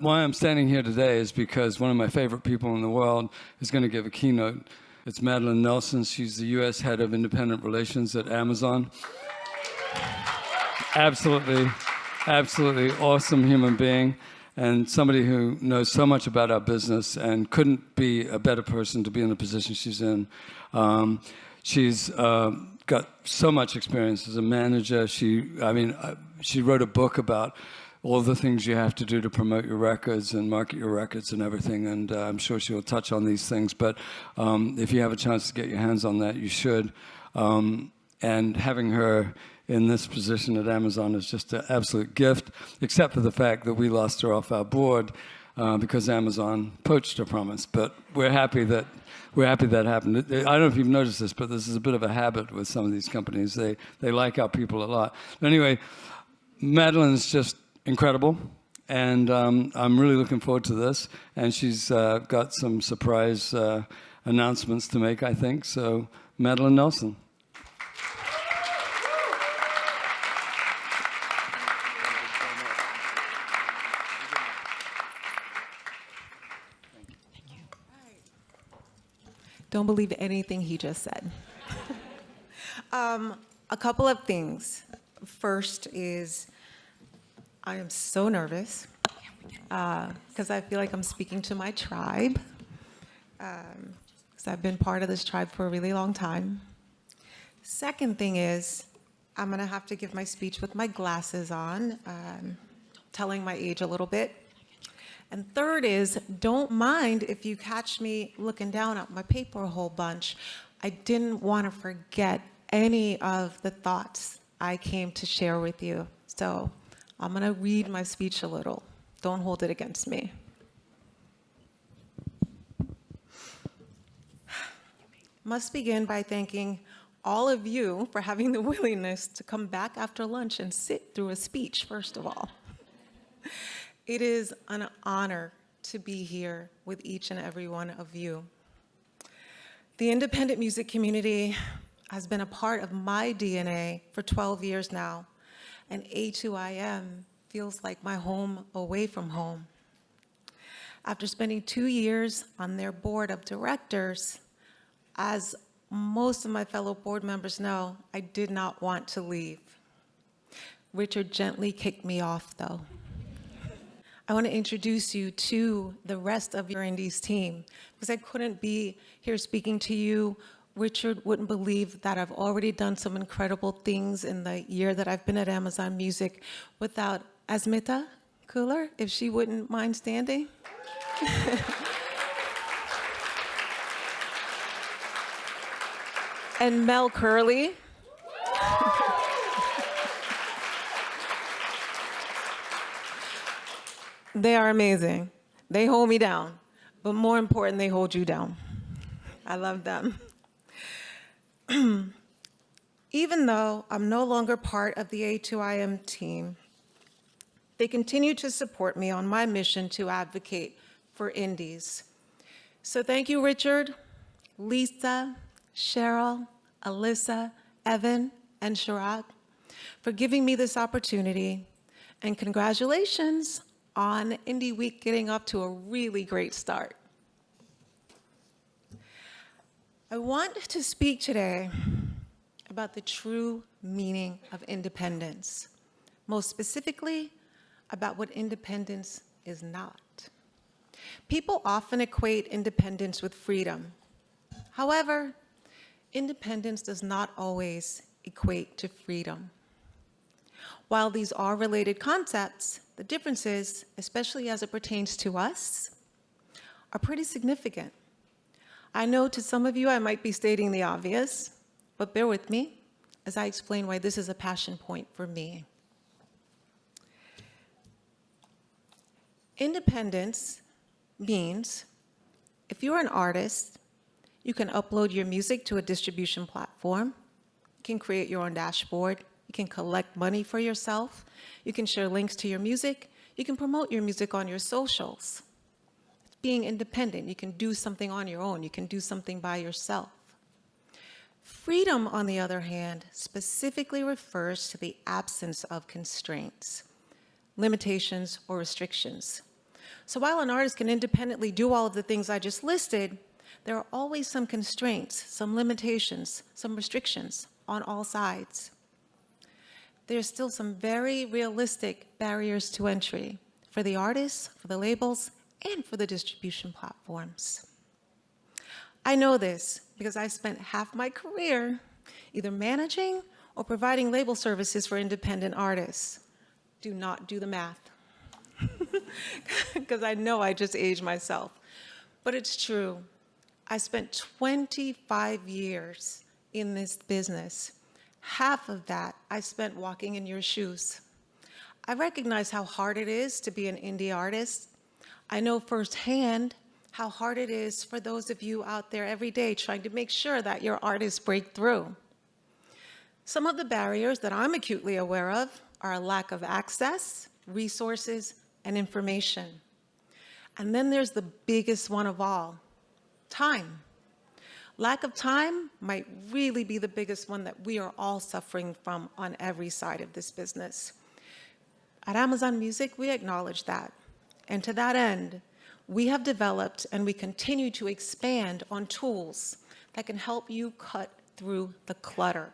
Why I'm standing here today is because one of my favorite people in the world is going to give a keynote. It's Madeline Nelson. She's the U.S. Head of Independent Relations at Amazon. Absolutely awesome human being, and somebody who knows so much about our business and couldn't be a better person to be in the position she's in. She's got so much experience as a manager. She wrote a book about all the things you have to do to promote your records and market your records and everything, and I'm sure she'll touch on these things, but if you have a chance to get your hands on that, you should. And having her in this position at Amazon is just an absolute gift, except for the fact that we lost her off our board because Amazon poached her from us, but we're happy that happened. I don't know if you've noticed this, but this is a bit of a habit with some of these companies. They like our people a lot. But anyway, Madeline's just incredible, and I'm really looking forward to this. And she's got some surprise announcements to make, I think. So, Madeline Nelson. Don't believe anything he just said. A couple of things. First is, I am so nervous because I feel like I'm speaking to my tribe, because I've been part of this tribe for a really long time. Second thing is, I'm going to have to give my speech with my glasses on, telling my age a little bit. And third is, don't mind if you catch me looking down at my paper a whole bunch. I didn't want to forget any of the thoughts I came to share with you. So I'm going to read my speech a little. Don't hold it against me. Must begin by thanking all of you for having the willingness to come back after lunch and sit through a speech, first of all. It is an honor to be here with each and every one of you. The independent music community has been a part of my DNA for 12 years now, and A2IM feels like my home away from home. After spending 2 years on their board of directors, as most of my fellow board members know, I did not want to leave. Richard gently kicked me off, though. I want to introduce you to the rest of your Indies team, because I couldn't be here speaking to you. Richard wouldn't believe that I've already done some incredible things in the year that I've been at Amazon Music without Asmita Cooler, if she wouldn't mind standing. And Mel Curley. They are amazing. They hold me down, but more important, they hold you down. I love them. Even though I'm no longer part of the A2IM team, they continue to support me on my mission to advocate for indies. So thank you, Richard, Lisa, Cheryl, Alyssa, Evan, and Sharad for giving me this opportunity, and congratulations on Indie Week getting up to a really great start. I want to speak today about the true meaning of independence, most specifically about what independence is not. People often equate independence with freedom. However, independence does not always equate to freedom. While these are related concepts, the differences, especially as it pertains to us, are pretty significant. I know to some of you I might be stating the obvious, but bear with me as I explain why this is a passion point for me. Independence means if you're an artist, you can upload your music to a distribution platform, you can create your own dashboard, you can collect money for yourself, you can share links to your music, you can promote your music on your socials. Being independent, you can do something on your own, you can do something by yourself. Freedom, on the other hand, specifically refers to the absence of constraints, limitations, or restrictions. So while an artist can independently do all of the things I just listed, there are always some constraints, some limitations, some restrictions on all sides. There's still some very realistic barriers to entry for the artists, for the labels, and for the distribution platforms. I know this because I spent half my career either managing or providing label services for independent artists. Do not do the math, because I know I just aged myself. But it's true. I spent 25 years in this business. Half of that I spent walking in your shoes. I recognize how hard it is to be an indie artist. I know firsthand how hard it is for those of you out there every day trying to make sure that your artists break through. Some of the barriers that I'm acutely aware of are a lack of access, resources, and information. And then there's the biggest one of all, time. Lack of time might really be the biggest one that we are all suffering from on every side of this business. At Amazon Music, we acknowledge that. And to that end, we have developed and we continue to expand on tools that can help you cut through the clutter.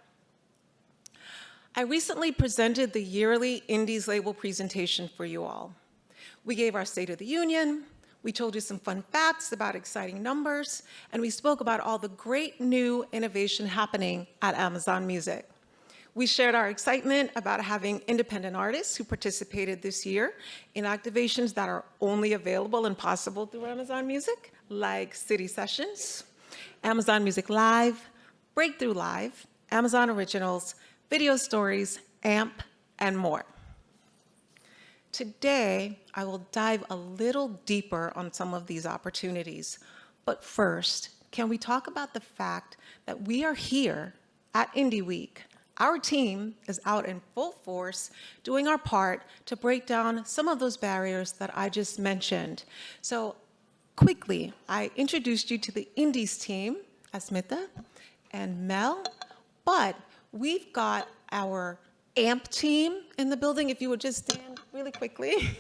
I recently presented the yearly Indies label presentation for you all. We gave our State of the Union, we told you some fun facts about exciting numbers, and we spoke about all the great new innovation happening at Amazon Music. We shared our excitement about having independent artists who participated this year in activations that are only available and possible through Amazon Music, like City Sessions, Amazon Music Live, Breakthrough Live, Amazon Originals, Video Stories, AMP, and more. Today, I will dive a little deeper on some of these opportunities. But first, can we talk about the fact that we are here at Indie Week? Our team is out in full force doing our part to break down some of those barriers that I just mentioned. So quickly, I introduced you to the Indies team, Asmita and Mel, but we've got our AMP team in the building. If you would just stand really quickly.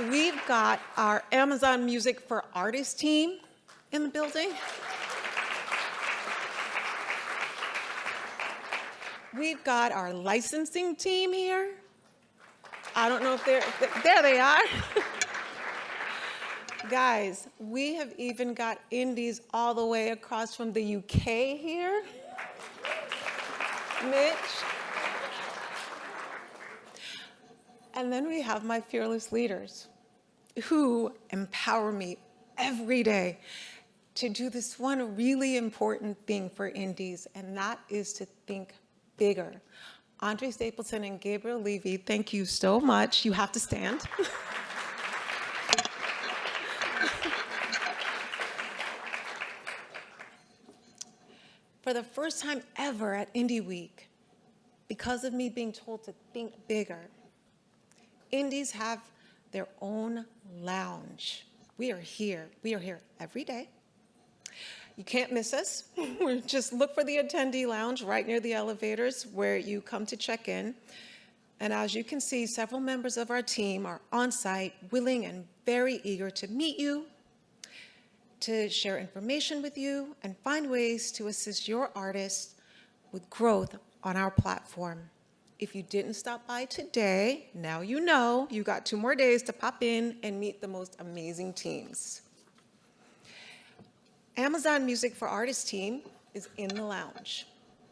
We've got our Amazon Music for Artists team in the building. We've got our licensing team here. I don't know if there they are. Guys, we have even got indies all the way across from the UK here. Mitch. And then we have my fearless leaders who empower me every day to do this one really important thing for indies, and that is to think bigger. Andre Stapleton and Gabriel Levy, thank you so much. You have to stand. For the first time ever at Indie Week, because of me being told to think bigger, indies have their own lounge. We are here. We are here every day. You can't miss us. Just look for the attendee lounge right near the elevators where you come to check in. And as you can see, several members of our team are on site, willing and very eager to meet you, to share information with you, and find ways to assist your artists with growth on our platform. If you didn't stop by today, now you know. You got 2 more days to pop in and meet the most amazing teams. Amazon Music for Artists team is in the lounge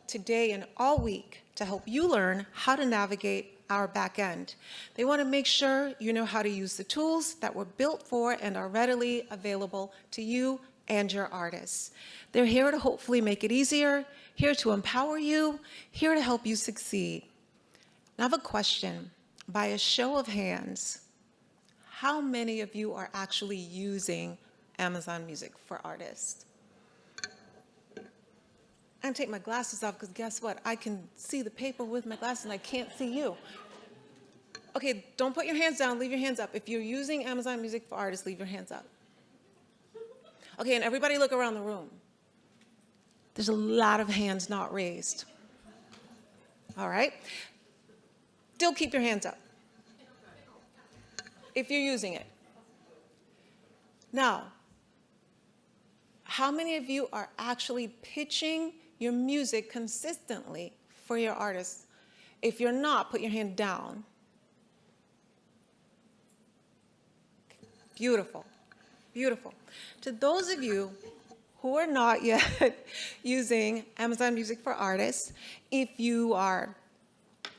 today and all week to help you learn how to navigate our back end. They want to make sure you know how to use the tools that were built for and are readily available to you and your artists. They're here to hopefully make it easier, here to empower you, here to help you succeed. Now I have a question. By a show of hands, how many of you are actually using Amazon Music for Artists? I'm gonna take my glasses off because guess what? I can see the paper with my glasses and I can't see you. Okay, don't put your hands down, leave your hands up. If you're using Amazon Music for Artists, leave your hands up. Okay, and everybody look around the room. There's a lot of hands not raised. All right? Still keep your hands up. if you're using it. Now, how many of you are actually pitching your music consistently for your artists? If you're not, put your hand down. Beautiful, beautiful. To those of you who are not yet using Amazon Music for Artists, if you are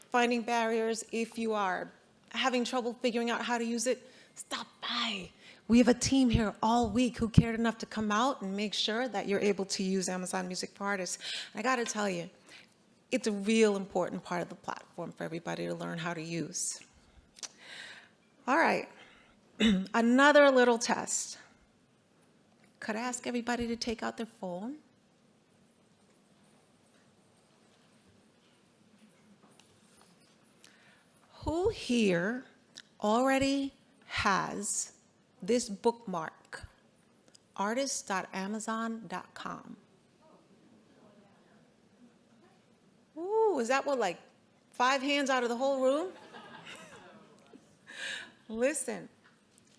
finding barriers, if you are having trouble figuring out how to use it, stop by. We have a team here all week who cared enough to come out and make sure that you're able to use Amazon Music for Artists. I gotta tell you, it's a real important part of the platform for everybody to learn how to use. All right, another little test. Could I ask everybody to take out their phone? Who here already has this bookmark, artist.amazon.com? Ooh, is that what, like 5 hands out of the whole room? Listen,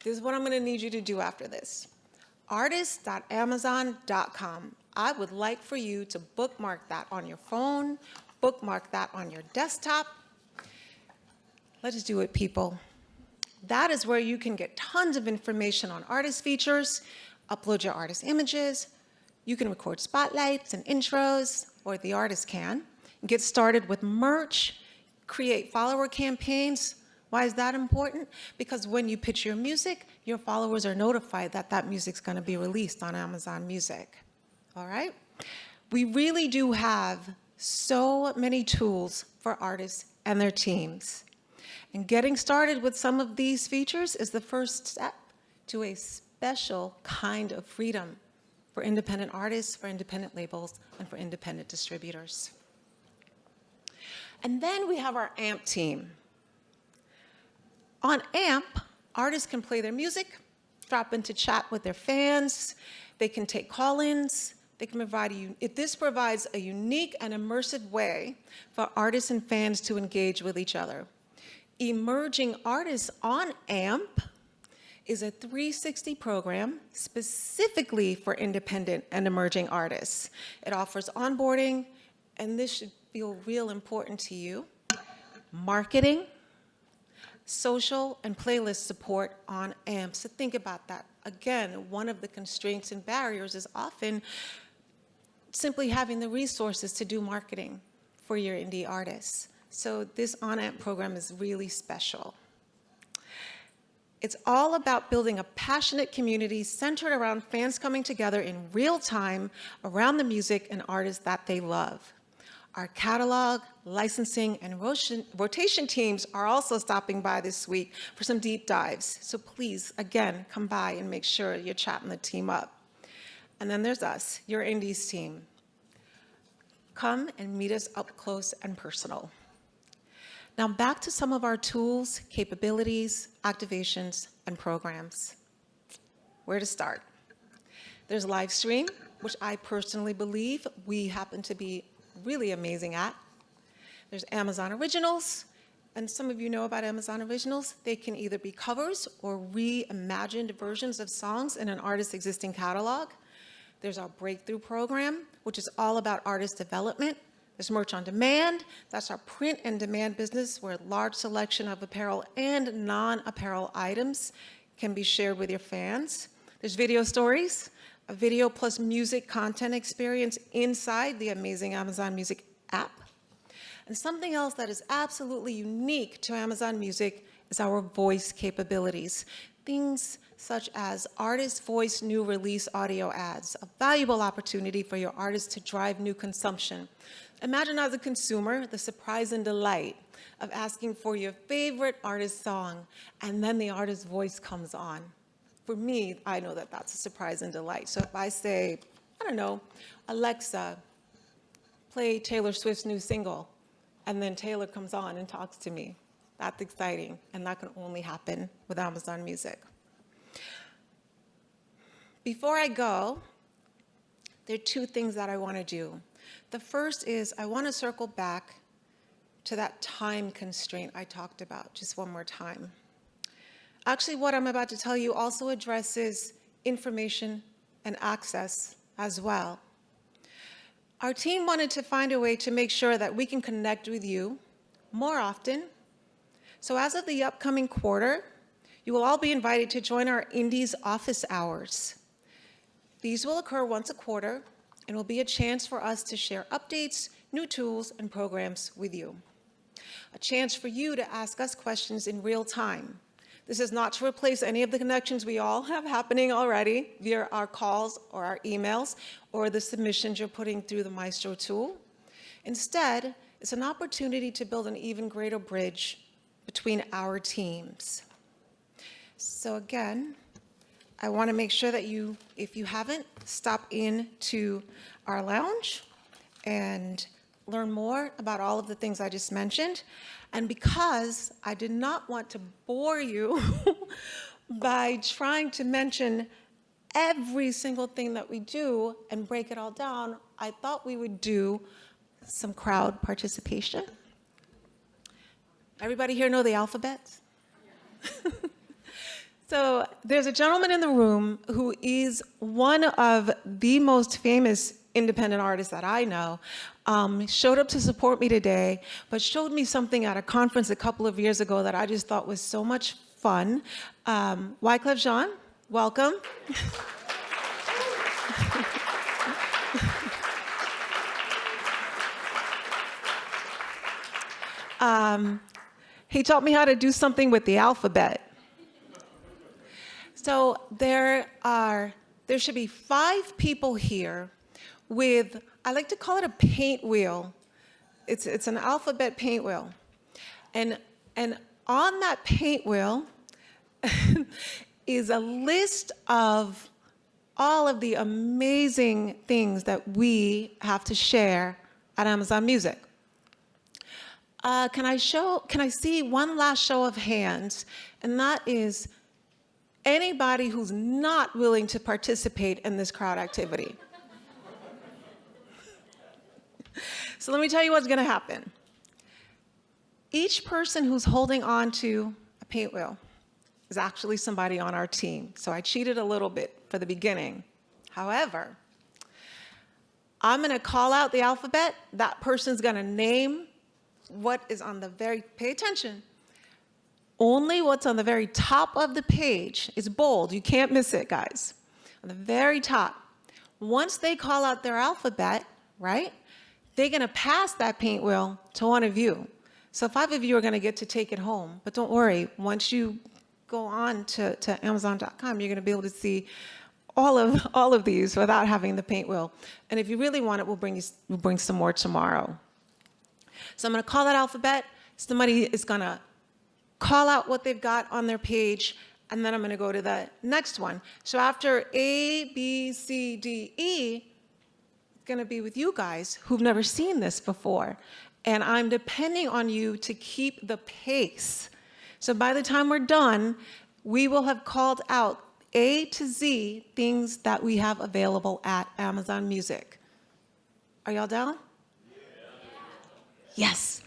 this is what I'm gonna need you to do after this. Artist.amazon.com. I would like for you to bookmark that on your phone, bookmark that on your desktop. Let's do it, people. That is where you can get tons of information on artist features, upload your artist images, you can record spotlights and intros, or the artist can, get started with merch, create follower campaigns. Why is that important? Because when you pitch your music, your followers are notified that that music's gonna be released on Amazon Music, all right? We really do have so many tools for artists and their teams. And getting started with some of these features is the first step to a special kind of freedom for independent artists, for independent labels, and for independent distributors. And then we have our AMP team. On AMP, artists can play their music, drop into chat with their fans, they can take call-ins, they can provide this provides a unique and immersive way for artists and fans to engage with each other. Emerging Artists on AMP is a 360 program specifically for independent and emerging artists. It offers onboarding, and this should feel real important to you, marketing, social and playlist support on AMP. So think about that. Again, one of the constraints and barriers is often simply having the resources to do marketing for your indie artists. So this on-AMP program is really special. It's all about building a passionate community centered around fans coming together in real time around the music and artists that they love. Our catalog, licensing, and rotation teams are also stopping by this week for some deep dives. So please, again, come by and make sure you're chatting the team up. And then there's us, your indies team. Come and meet us up close and personal. Now back to some of our tools, capabilities, activations, and programs. Where to start? There's live stream, which I personally believe we happen to be really amazing at. There's Amazon Originals, and some of you know about Amazon Originals. They can either be covers or reimagined versions of songs in an artist's existing catalog. There's our Breakthrough program, which is all about artist development. There's Merch on Demand. That's our print and demand business where a large selection of apparel and non-apparel items can be shared with your fans. There's Video Stories, a video plus music content experience inside the amazing Amazon Music app. And something else that is absolutely unique to Amazon Music is our voice capabilities. Things such as artist voice new release audio ads, a valuable opportunity for your artists to drive new consumption. Imagine as a consumer the surprise and delight of asking for your favorite artist song and then the artist's voice comes on. For me, I know that that's a surprise and delight. So if I say, I don't know, Alexa, play Taylor Swift's new single, and then Taylor comes on and talks to me, that's exciting, and that can only happen with Amazon Music. Before I go, there are 2 things that I want to do. The first is I want to circle back to that time constraint I talked about just one more time. Actually, what I'm about to tell you also addresses information and access as well. Our team wanted to find a way to make sure that we can connect with you more often. So as of the upcoming quarter, you will all be invited to join our Indies office hours. These will occur once a quarter and will be a chance for us to share updates, new tools, and programs with you. A chance for you to ask us questions in real time. This is not to replace any of the connections we all have happening already via our calls or our emails or the submissions you're putting through the Maestro tool. Instead, it's an opportunity to build an even greater bridge between our teams. So again, I want to make sure that you, if you haven't, stop in to our lounge and learn more about all of the things I just mentioned. And because I did not want to bore you by trying to mention every single thing that we do and break it all down, I thought we would do some crowd participation. Everybody here know the alphabet? So there's a gentleman in the room who is one of the most famous independent artists that I know, showed up to support me today, but showed me something at a conference a couple of years ago that I just thought was so much fun. Wyclef Jean, welcome. He taught me how to do something with the alphabet. So there should be 5 people here with, I like to call it a paint wheel. It's an alphabet paint wheel. And on that paint wheel is a list of all of the amazing things that we have to share at Amazon Music. Can I see one last show of hands? And that is anybody who's not willing to participate in this crowd activity. So let me tell you what's going to happen. Each person who's holding on to a paint wheel is actually somebody on our team. So I cheated a little bit for the beginning. However, I'm going to call out the alphabet. That person's going to name what is on the very, pay attention. Only what's on the very top of the page is bold. You can't miss it, guys. On the very top. Once they call out their alphabet, right, they're going to pass that paint wheel to one of you. So 5 of you are going to get to take it home. But don't worry, once you go on to Amazon.com, you're going to be able to see all of these without having the paint wheel. And if you really want it, we'll bring some more tomorrow. So I'm going to call that alphabet. Somebody is going to call out what they've got on their page, and then I'm going to go to the next one. So after A, B, C, D, E, it's going to be with you guys who've never seen this before. And I'm depending on you to keep the pace. So by the time we're done, we will have called out A to Z things that we have available at Amazon Music. Are y'all down? Yes.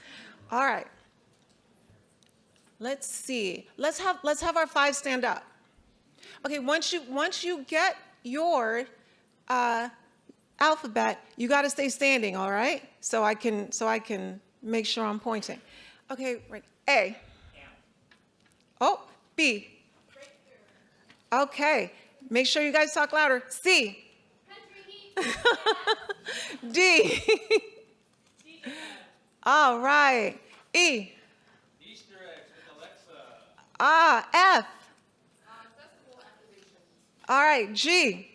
All right. Let's see. Let's have our 5 stand up. Okay. Once you get your alphabet, you got to stay standing. All right. So I can make sure I'm pointing. Okay. Right. A. Oh. B. Okay. Make sure you guys talk louder. C. D. All right. E. Easter eggs with Alexa. F. Festival activations. All right. G.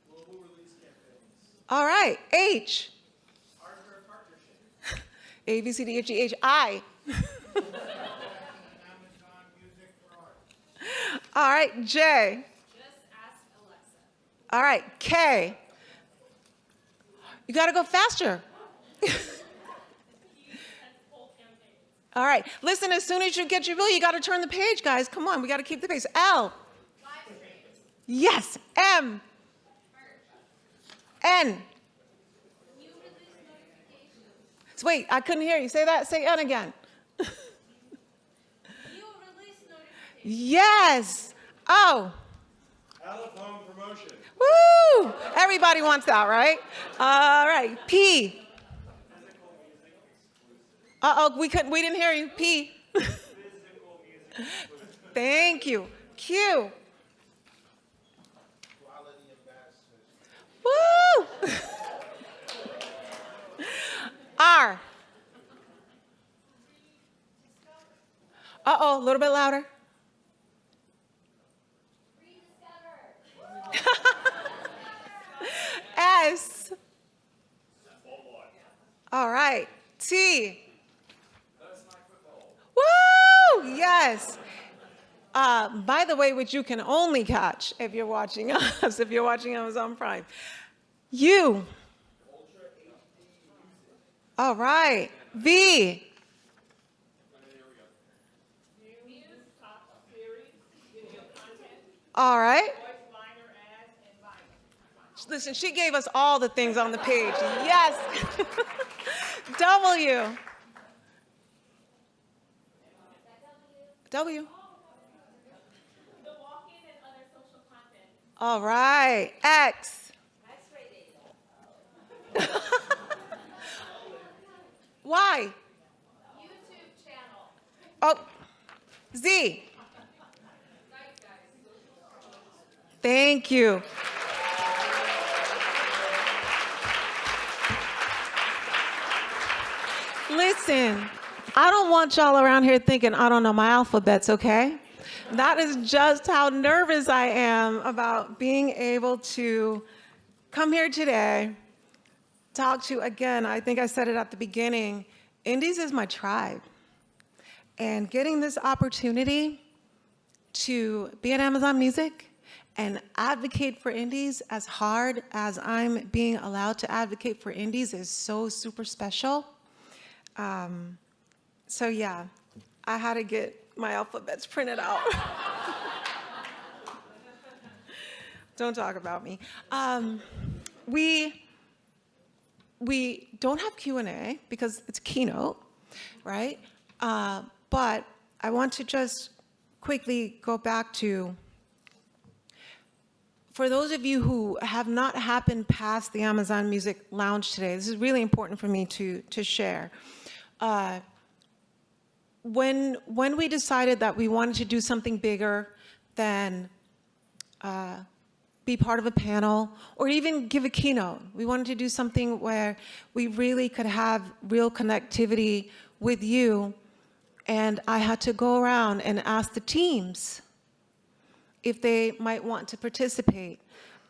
Global release campaigns. All right. H. Hardware partnership. A, B, C, D, F, G, H, I. Amazon Music for Art. All right. J. Just ask Alexa. All right. K. You got to go faster. All right. Listen, as soon as you get your bill, you got to turn the page, guys. Come on. We got to keep the pace. L. Yes. M. N. So wait, I couldn't hear you. Say that. Say N again. Yes. Oh, Out of home promotion. woo! Everybody wants that, right? All right. P. Uh-oh, we didn't hear you. P. Thank you. Q. Quality ambassadors. Woo! R. Uh-oh, a little bit louder. S. All right. T. Woo! Yes. By the way, which you can only catch if you're watching us, if you're watching Amazon Prime. U. All right. V. All right. Listen, she gave us all the things on the page. Yes. W. W. All right. X. Y. YouTube channel. Oh. Z. Thank you. Listen, I don't want y'all around here thinking I don't know my alphabets, okay? That is just how nervous I am about being able to come here today, talk to you again. I think I said it at the beginning. Indies is my tribe. And getting this opportunity to be at Amazon Music and advocate for indies as hard as I'm being allowed to advocate for indies is so super special. So yeah, I had to get my alphabets printed out. Don't talk about me. We don't have Q&A because it's Keynote, right? But I want to just quickly go back to, for those of you who have not happened past the Amazon Music Lounge today, this is really important for me to share. When we decided that we wanted to do something bigger than be part of a panel or even give a keynote, we wanted to do something where we really could have real connectivity with you. And I had to go around and ask the teams if they might want to participate.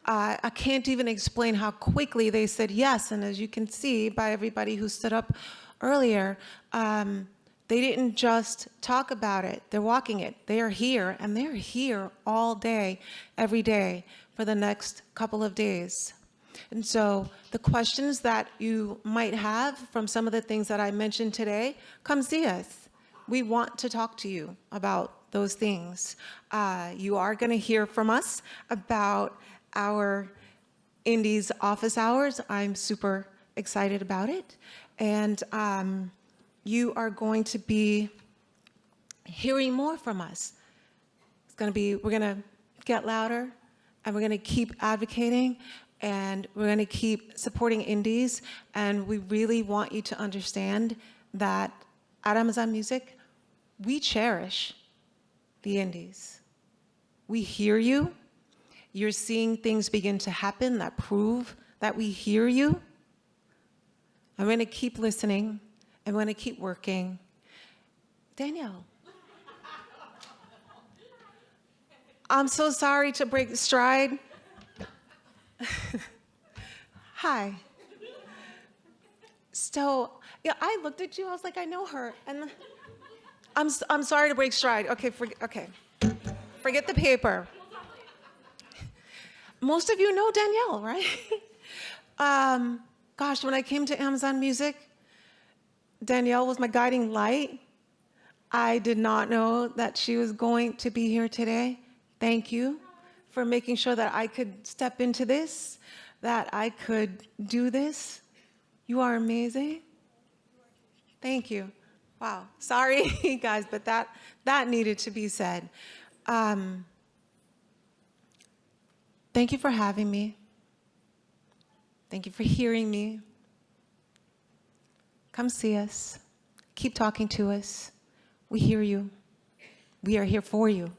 I can't even explain how quickly they said yes. And as you can see by everybody who stood up earlier, they didn't just talk about it, they're walking it. They are here, and they're here all day, every day, for the next couple of days. And so the questions that you might have from some of the things that I mentioned today, come see us. We want to talk to you about those things. You are going to hear from us about our Indies office hours. I'm super excited about it. And you are going to be hearing more from us. We're going to get louder, and we're going to keep advocating, and we're going to keep supporting indies. And we really want you to understand that at Amazon Music, we cherish the indies. We hear you. You're seeing things begin to happen that prove that we hear you. I'm going to keep listening. I'm going to keep working. Danielle. I'm so sorry to break the stride. Hi. So, yeah, I looked at you. I was like, I know her. And I'm sorry to break stride. Okay, forget the paper. Most of you know Danielle, right? Gosh, when I came to Amazon Music, Danielle was my guiding light. I did not know that she was going to be here today. Thank you for making sure that I could step into this, that I could do this. You are amazing. Thank you. Wow. Sorry, guys, but that needed to be said. Thank you for having me. Thank you for hearing me. Come see us. Keep talking to us. We hear you. We are here for you.